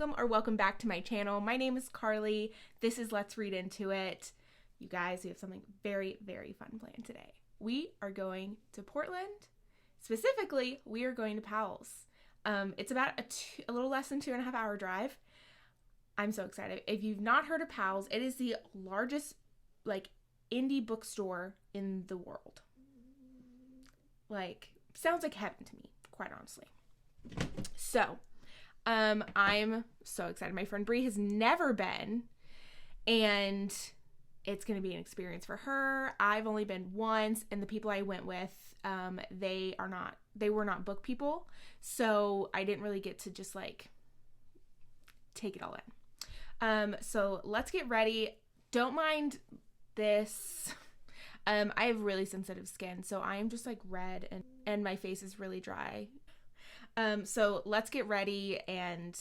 welcome or welcome back to my channel. My name is Carly. This is Let's Read Into It. You guys, we have something very, very fun planned today. We are going to Portland. Specifically, we are going to Powell's. It's about a little less than 2.5 hour drive. I'm so excited. If you've not heard of Powell's, it is the largest indie bookstore in the world. Sounds like heaven to me, quite honestly. So, I'm so excited. My friend Bree has never been, and it's going to be an experience for her. I've only been once, and the people I went with, they were not book people, so I didn't really get to just take it all in. So let's get ready. Don't mind this. I have really sensitive skin, so I am just red and my face is really dry. So let's get ready and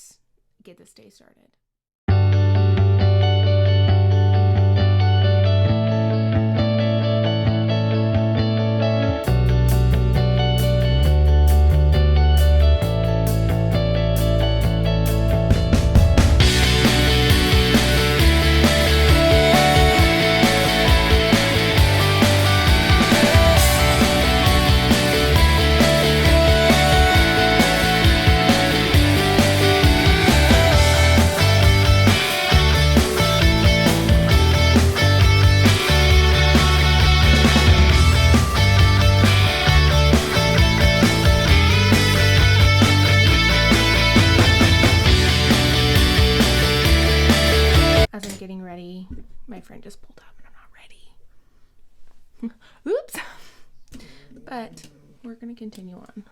get this day started. As I'm getting ready, my friend just pulled up and I'm not ready. Oops. But we're going to continue on.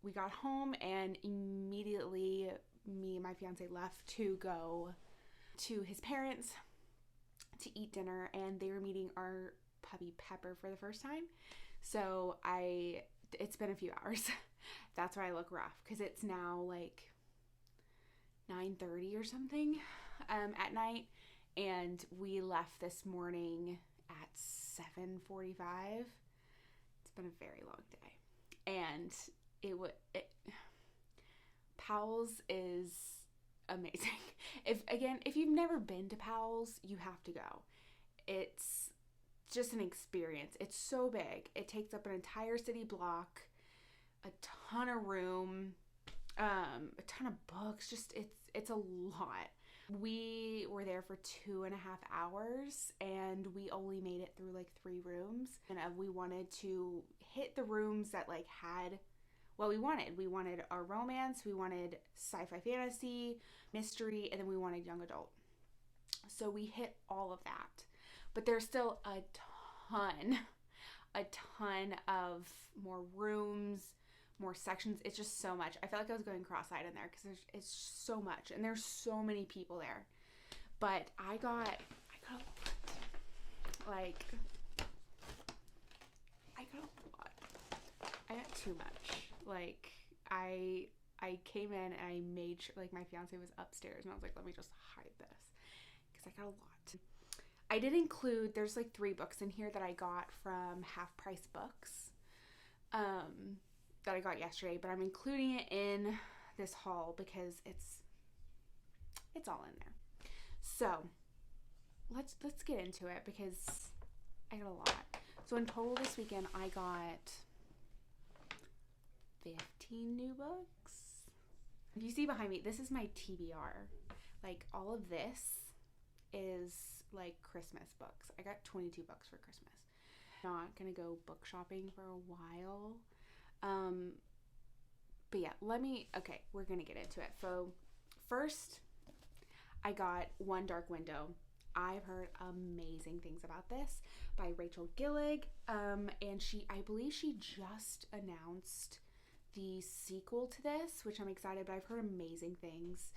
We got home and immediately me and my fiance left to go to his parents to eat dinner, and they were meeting our puppy Pepper for the first time. So it's been a few hours. That's why I look rough, because it's now like 9:30 or something at night, and we left this morning at 7:45. It's been a very long day, and Powell'S is amazing. If you've never been to Powell'S, you have to go. It's just an experience. It's so big. It takes up an entire city block, a ton of room, a ton of books. Just it's a lot. We were there for 2.5 hours, and we only made it through like 3 rooms. And we wanted to hit the rooms that like had what we wanted. We wanted a romance, we wanted sci-fi fantasy, mystery, and then we wanted young adult. So we hit all of that. But there's still a ton of more rooms, more sections. It's just so much. I felt like I was going cross-eyed in there because it's so much, and there's so many people there. But I got a lot. I got too much. Like, I came in and I made sure, like, my fiance was upstairs, and I was like, let me just hide this because I got a lot. I did include, there's like 3 books in here that I got from Half Price Books that I got yesterday, but I'm including it in this haul because it's all in there. So let's get into it because I got a lot. So in total this weekend I got 15 new books. If you see behind me, this is my TBR. Like, all of this is like Christmas books. I got 22 books for Christmas. Not gonna go book shopping for a while. But yeah, we're gonna get into it. So first, I got One Dark Window. I've heard amazing things about this by Rachel Gillig. And I believe she just announced the sequel to this, which I'm excited, but I've heard amazing things.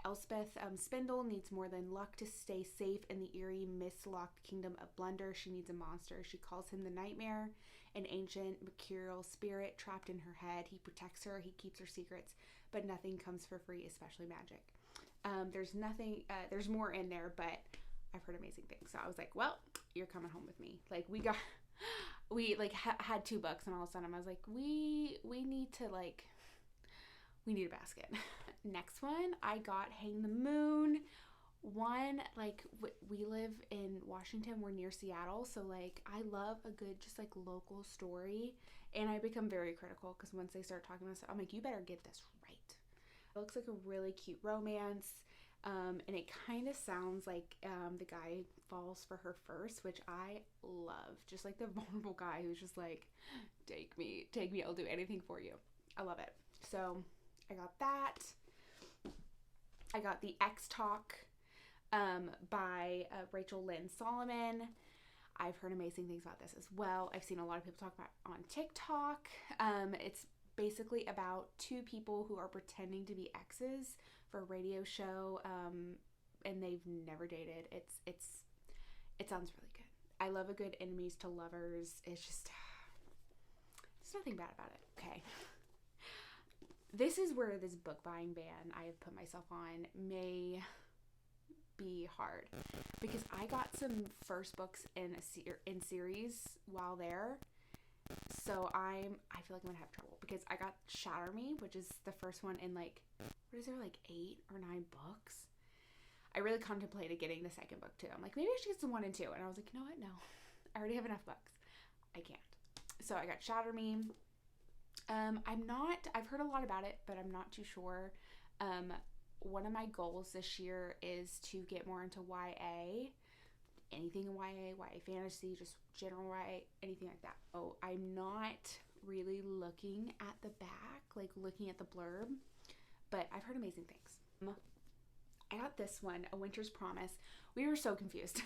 Elspeth Spindle needs more than luck to stay safe in the eerie, mist-locked kingdom of Blunder. She needs a monster. She calls him the Nightmare, an ancient, mercurial spirit trapped in her head. He protects her. He keeps her secrets, but nothing comes for free, especially magic. There's more in there, but I've heard amazing things. So I was like, well, you're coming home with me. Like, we had 2 books, and all of a sudden I was like, we need a basket. Next one, I got Hang the Moon. One, like, we live in Washington, we're near Seattle, so like I love a good just like local story, and I become very critical because once they start talking about stuff, I'm like, you better get this right. It looks like a really cute romance, and it kind of sounds like the guy falls for her first, which I love. Just like the vulnerable guy who's just like, take me, I'll do anything for you. I love it. So I got that. I got The X Talk by Rachel Lynn Solomon. I've heard amazing things about this as well. I've seen a lot of people talk about it on TikTok. It's basically about 2 people who are pretending to be exes for a radio show, and they've never dated. It sounds really good. I love a good enemies to lovers. It's just, there's nothing bad about it. Okay. This is where this book buying ban I have put myself on may be hard, because I got some first books in series while there. So I feel like I'm gonna have trouble, because I got Shatter Me, which is the first one in like 8 or 9 books. I really contemplated getting the second book too. I'm like, maybe I should get some 1 and 2, and I was like, you know what? No, I already have enough books. I can't. So I got Shatter Me. I've heard a lot about it, but I'm not too sure. One of my goals this year is to get more into YA, anything in YA fantasy, just general YA, anything like that. Oh, I'm not really looking at the back, like looking at the blurb, but I've heard amazing things. I got this one, A Winter's Promise. We were so confused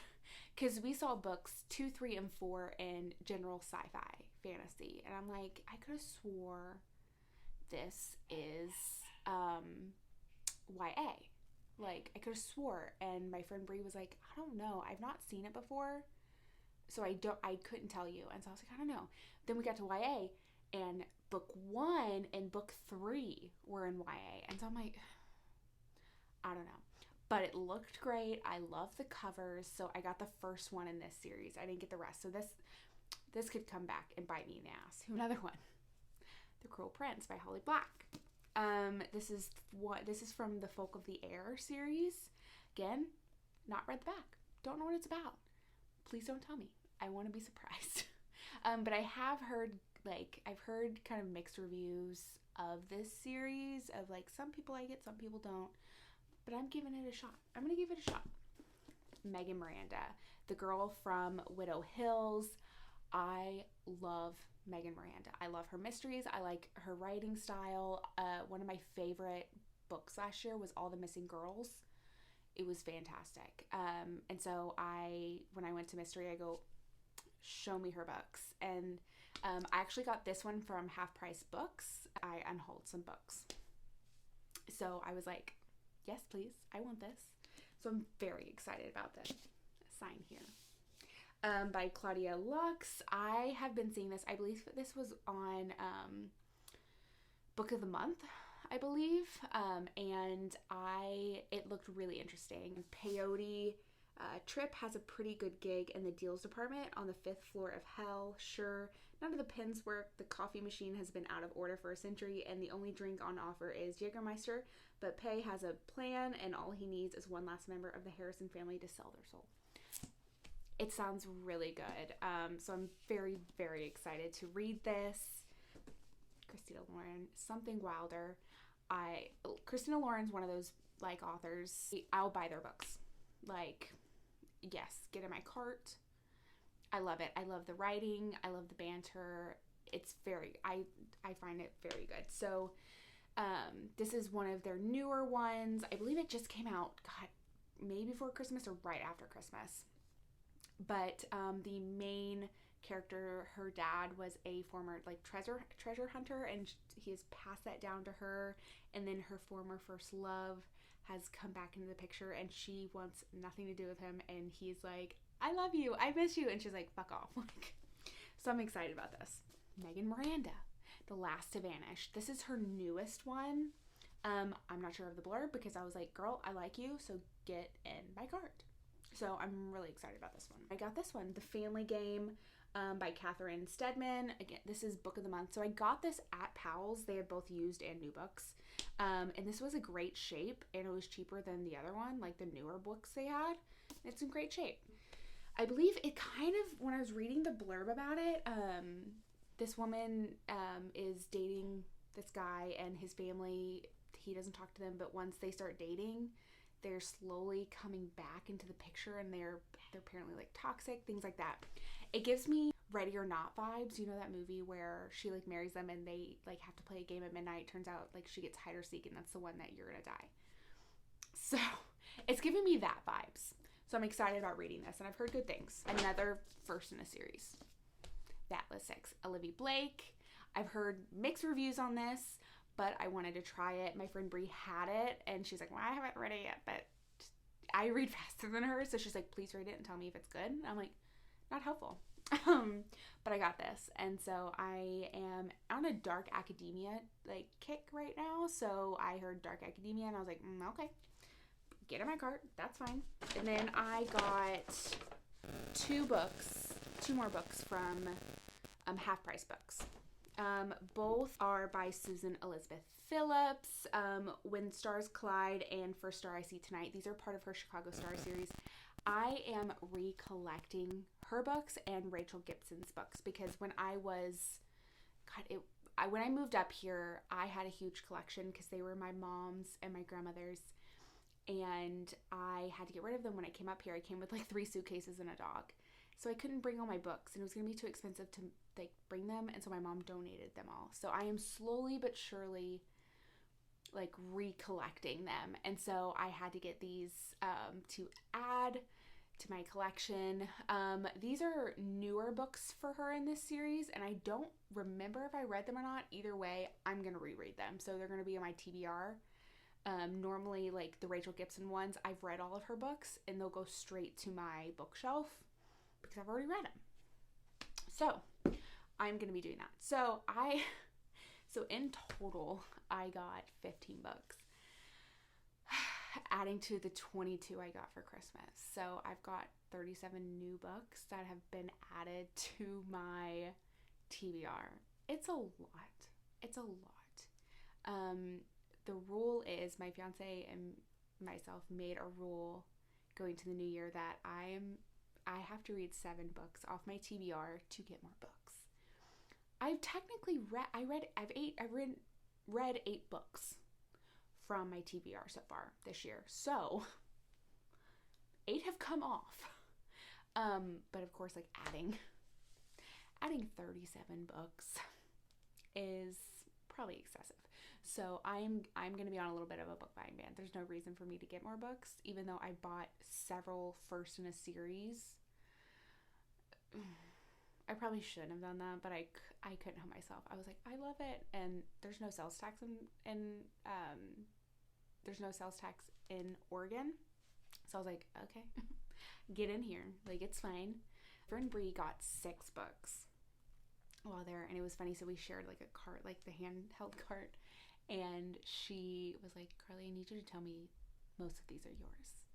because we saw books 2, 3, and 4 in general sci-fi fantasy, and I'm like, I could have swore this is YA. Like, I could have swore, and my friend Bree was like, I don't know, I've not seen it before, so I couldn't tell you. And so I was like, I don't know. Then we got to YA, and book 1 and book 3 were in YA, and so I'm like, I don't know. But it looked great. I love the covers, so I got the first one in this series. I didn't get the rest, so this could come back and bite me in the ass. Another one, The Cruel Prince by Holly Black. This is from the Folk of the Air series. Again, not read the back. Don't know what it's about. Please don't tell me. I want to be surprised. But I have heard, I've heard kind of mixed reviews of this series, of like, some people like it, some people don't. But I'm giving it a shot. I'm going to give it a shot. Megan Miranda, the girl from Widow Hills. I love Megan Miranda. I love her mysteries. I like her writing style. One of my favorite books last year was All the Missing Girls. It was fantastic. And so when I went to Mystery, I go, show me her books. And I actually got this one from Half Price Books. I unhauled some books. So I was like, yes, please. I want this. So I'm very excited about this. Sign here. By Claudia Lux. I have been seeing this. I believe this was on Book of the Month, I believe. And it looked really interesting. Peyote Trip has a pretty good gig in the deals department on the 5th floor of hell. Sure, none of the pens work. The coffee machine has been out of order for a century, and the only drink on offer is Jägermeister. But Pei has a plan, and all he needs is one last member of the Harrison family to sell their soul. It sounds really good. So I'm very, very excited to read this. Christina Lauren, something wilder. Christina Lauren's one of those like authors. I'll buy their books. Like, yes, get in my cart. I love it. I love the writing. I love the banter. It's I find it very good. So this is one of their newer ones. I believe it just came out, God, maybe before Christmas or right after Christmas. But the main character, her dad was a former like treasure hunter, and he has passed that down to her. And then her former first love has come back into the picture, and she wants nothing to do with him. And he's like, I love you, I miss you, and she's like, fuck off. So I'm excited about this. Megan Miranda, The Last to Vanish. This is her newest one. I'm not sure of the blurb because I was like, girl, I like you, so get in my cart. So I'm really excited about this one. I got this one, The Family Game by Catherine Stedman. Again, this is Book of the Month. So I got this at Powell's. They have both used and new books. And this was a great shape, and it was cheaper than the other one, like the newer books they had. It's in great shape. I believe it kind of, when I was reading the blurb about it, this woman is dating this guy, and his family, he doesn't talk to them, but once they start dating, they're slowly coming back into the picture, and they're apparently like toxic, things like that. It gives me Ready or Not vibes. You know that movie where she like marries them and they like have to play a game at midnight. Turns out like she gets hide or seek, and that's the one that you're gonna die. So it's giving me that vibes. So I'm excited about reading this, and I've heard good things. Another first in a series. Atlas 6, Olivia Blake. I've heard mixed reviews on this, but I wanted to try it. My friend Bree had it, and she's like, well, I haven't read it yet, but I read faster than her, so she's like, please read it and tell me if it's good. And I'm like, not helpful. But I got this, and so I am on a dark academia like kick right now. So I heard dark academia, and I was like, okay, get in my cart, that's fine. And then I got two more books from Half Price Books. Both are by Susan Elizabeth Phillips. When Stars Collide and First Star I See Tonight. These are part of her Chicago Star series. I am recollecting her books and Rachel Gibson's books because when I moved up here, I had a huge collection because they were my mom's and my grandmother's, and I had to get rid of them when I came up here. I came with like 3 suitcases and a dog. So I couldn't bring all my books, and it was going to be too expensive to like bring them, and so my mom donated them all. So I am slowly but surely like recollecting them, and so I had to get these to add to my collection. These are newer books for her in this series, and I don't remember if I read them or not. Either way, I'm going to reread them. So they're going to be in my TBR. Normally, like the Rachel Gibson ones, I've read all of her books, and they'll go straight to my bookshelf because I've already read them. So I'm going to be doing that. So in total, I got 15 books. Adding to the 22 I got for Christmas. So I've got 37 new books that have been added to my TBR. It's a lot. It's a lot. The rule is my fiance and myself made a rule going to the new year that I have to read 7 books off my TBR to get more books. I've technically read 8 books from my TBR so far this year. So 8 have come off. But of course, like adding 37 books is probably excessive. So I'm going to be on a little bit of a book buying ban. There's no reason for me to get more books, even though I bought several first in a series. I probably shouldn't have done that, but I couldn't help myself. I was like, I love it, and there's no sales tax there's no sales tax in Oregon, so I was like, okay, get in here, like it's fine. Friend Bree got 6 books while there, and it was funny. So we shared like a cart, like the handheld cart, and she was like, Carly, I need you to tell me most of these are yours.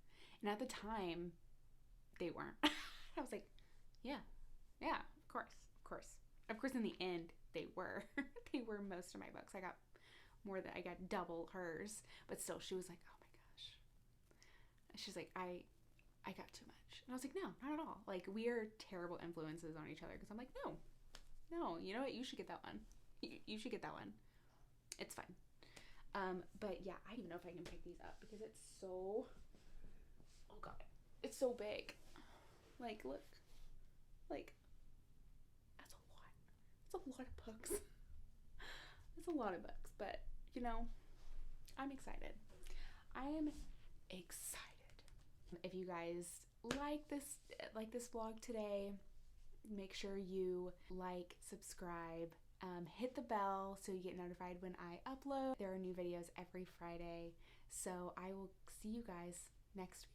And at the time, they weren't. I was like, yeah, of course. In the end, they were. They were most of my books. I got double hers, but still, she was like, oh my gosh. She's like, I got too much. And I was like, no, not at all. Like, we are terrible influences on each other, because I'm like, no, you know what? You should get that one. You should get that one. It's fine. But yeah, I don't even know if I can pick these up because it's so, oh God, it's so big. Like, look, like, that's a lot. It's a lot of books. It's a lot of books, but you know, I'm excited. I am excited. If you guys like this vlog today, make sure you like, subscribe, hit the bell so you get notified when I upload. There are new videos every Friday, so I will see you guys next week.